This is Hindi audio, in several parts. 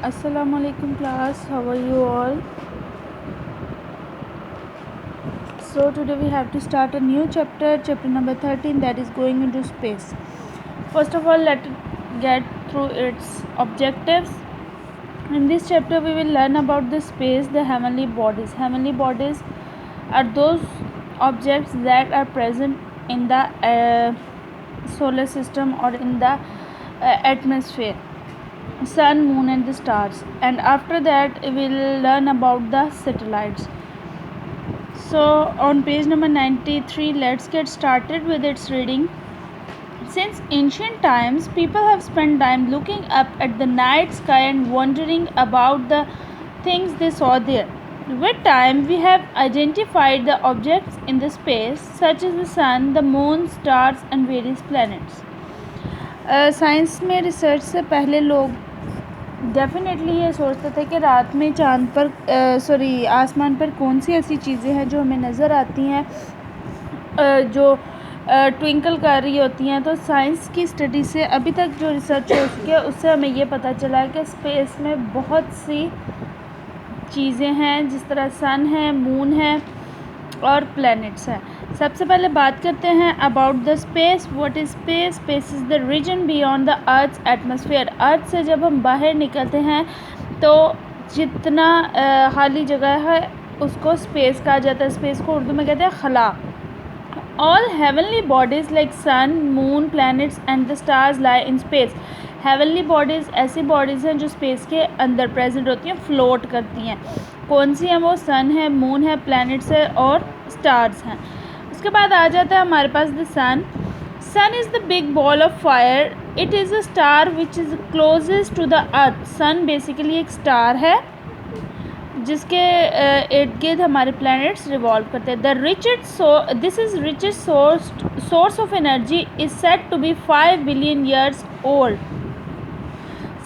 Assalamualaikum class, how are you all? So today we have to start a new chapter number 13, that is going into space. First of all, let's get through its objectives. In this chapter we will learn about the space, the heavenly bodies. Heavenly bodies are those objects that are present in the solar system or in the atmosphere, sun, moon and the stars. And after that we will learn about the satellites. So on page number 93, let's get started with its reading. Since ancient times, people have spent time looking up at the night sky and wondering about the things they saw there. With time, we have identified the objects in the space, such as the sun, the moon, stars and various planets. Science में रिसर्च से पहले लोग डेफिनेटली ये सोचते थे कि रात में चाँद पर आसमान पर कौन सी ऐसी चीज़ें हैं जो हमें नज़र आती हैं, जो ट्विंकल कर रही होती हैं. तो साइंस की स्टडी से अभी तक जो रिसर्च हो चुकी है उससे हमें ये पता चला है कि स्पेस में बहुत सी चीज़ें हैं, जिस तरह सन है, मून है और प्लैनेट्स हैं. सबसे पहले बात करते हैं about the space. What is space? Space is the region beyond the earth's atmosphere. Earth से जब हम बाहर निकलते हैं तो जितना खाली जगह है उसको स्पेस कहा जाता है. स्पेस को उर्दू में कहते हैं खला. All heavenly bodies like sun, moon, planets and the stars lie in space. Heavenly bodies ऐसी बॉडीज़ हैं जो स्पेस के अंदर प्रेजेंट होती हैं, फ्लोट करती हैं. कौन सी हैं वो? सन है, मून है, प्लैनेट्स है और स्टार्स हैं. उसके बाद आ जाता है हमारे पास the sun. Sun is the big ball of fire. It is a star which is closest to the earth. Sun basically एक स्टार है जिसके इर्द गिर्द हमारे प्लैनेट्स रिवॉल्व करते हैं. This is richest source of energy is set to be 5 billion years old.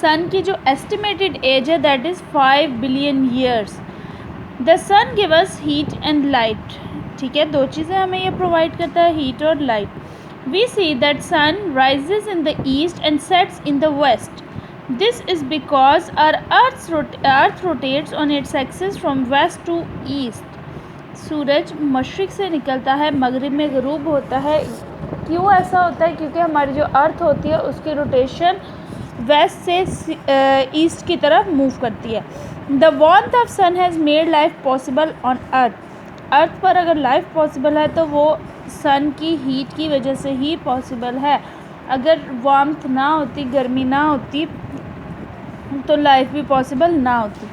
Sun की जो एस्टिमेटेड एज है that is 5 billion years. The sun give us heat and light. ठीक है, दो चीज़ें हमें ये प्रोवाइड करता है, हीट और light. We see that sun rises in the east and sets in the west. This is because our earth rotates on its axis from west to east. सूरज मशरिक़ से निकलता है, मगरिब में ग़ुरूब होता है. क्यों ऐसा होता है? क्योंकि हमारी जो अर्थ होती है उसकी रोटेशन वेस्ट से ईस्ट की तरफ मूव करती है. The warmth of sun has made life possible on earth. Earth पर अगर लाइफ पॉसिबल है तो वो सन की हीट की वजह से ही पॉसिबल है. अगर वार्मथ ना होती, गर्मी ना होती तो लाइफ भी पॉसिबल ना होती.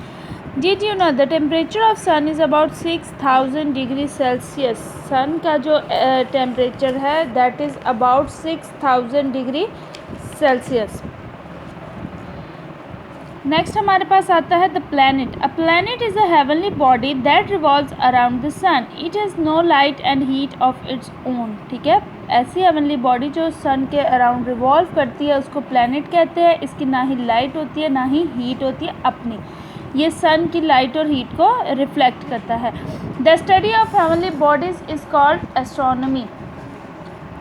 Did you know the temperature of sun is about 6000 degree Celsius. Sun का जो टेम्परेचर है that is about 6000 degree Celsius. Next हमारे पास आता है the planet. A planet is a heavenly body that revolves around the sun. It has no light and heat of its own. ठीक है, ऐसी हेवनली बॉडी जो सन के अराउंड रिवॉल्व करती है उसको प्लैनेट कहते हैं. इसकी ना ही लाइट होती है ना ही हीट होती है अपनी. ये सन की लाइट और हीट को रिफ्लेक्ट करता है. The study of heavenly bodies is called astronomy.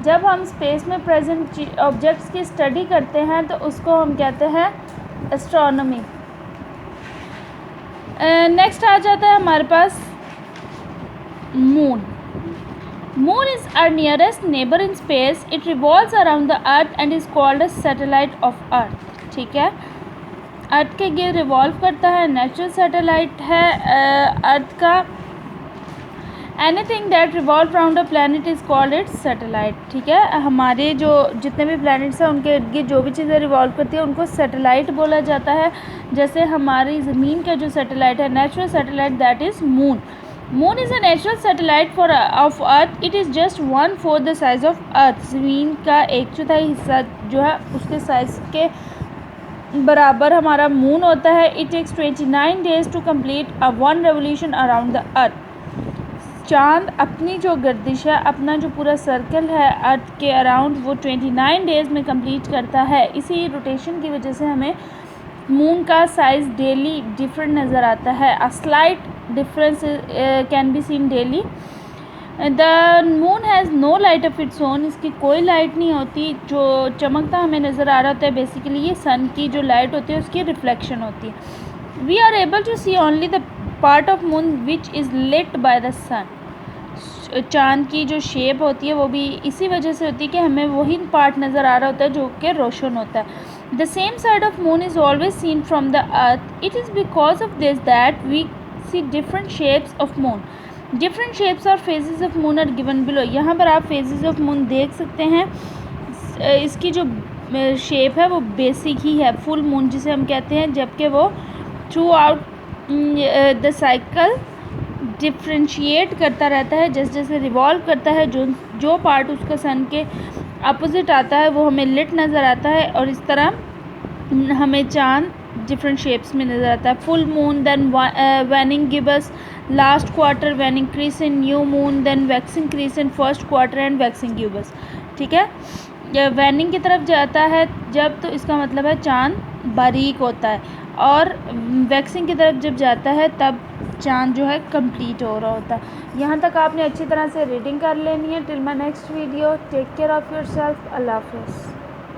जब हम स्पेस में प्रेजेंट ऑब्जेक्ट्स की स्टडी करते हैं तो उसको हम कहते हैं एस्ट्रोनॉमी. नेक्स्ट आ जाता है हमारे पास moon. Moon is our nearest neighbour in space. It revolves around the earth and is called a satellite of earth. ठीक है, अर्थ के गिर्द रिवॉल्व करता है, नेचुरल सैटेलाइट है अर्थ का. Anything that revolve around a planet is called its satellite. ठीक है, हमारे जो जितने भी प्लैनेट्स हैं उनके इर्द गिर्द जो भी चीज़ें रिवॉल्व करती है उनको सैटेलाइट बोला जाता है. जैसे हमारी ज़मीन का जो सैटेलाइट है, natural satellite, that is moon. Moon is a natural satellite of earth. It is just 1/4 the size of earth. ज़मीन का 1/4 हिस्सा जो है उसके साइज़ के बराबर हमारा मून होता है. It takes 29 days to complete a 1 revolution around the earth. चाँद अपनी जो गर्दिश है, अपना जो पूरा सर्कल है अर्थ के अराउंड, वो 29 डेज़ में कंप्लीट करता है. इसी रोटेशन की वजह से हमें मून का साइज़ डेली डिफरेंट नज़र आता है. A slight difference can be seen daily. The moon has no light of its own, इसकी कोई लाइट नहीं होती, जो चमकता हमें नज़र आ रहा होता है बेसिकली ये सन की जो लाइट होती है उसकी रिफ्लेक्शन होती है। We are able to see only the part of moon which is lit by the sun, चाँद की जो शेप होती है वो भी इसी वजह से होती है कि हमें वही पार्ट नज़र आ रहा होता है जो कि रोशन होता है। The same side of moon is always seen from the earth, it is because of this that we see different shapes of moon, different shapes और phases of moon are given below. यहाँ पर आप फेजेस ऑफ मून देख सकते हैं। इसकी जो शेप है वो बेसिक ही है, फुल मून जिसे हम कहते हैं, जबकि वो through out the cycle differentiate करता रहता है, जैसे जैसे रिवॉल्व करता है, जो पार्ट उसका सन के अपोजिट आता है वो हमें लिट नज़र आता है, और इस तरह हमें चाँद डिफरेंट शेप्स में नज़र आता है। Full moon, then waning gibbous last quarter, waning crescent, new moon, then waxing crescent first quarter and waxing gibbous. ठीक है, वैनिंग की तरफ जाता है जब तो इसका मतलब है चाँद बारीक होता है, और वैक्सिंग की तरफ जब जाता है तब चाँद जो है कंप्लीट हो रहा होता है। यहाँ तक आपने अच्छी तरह से रीडिंग कर लेनी है। Till my next video, take care of yourself, अल्लाह हाफ़िज़।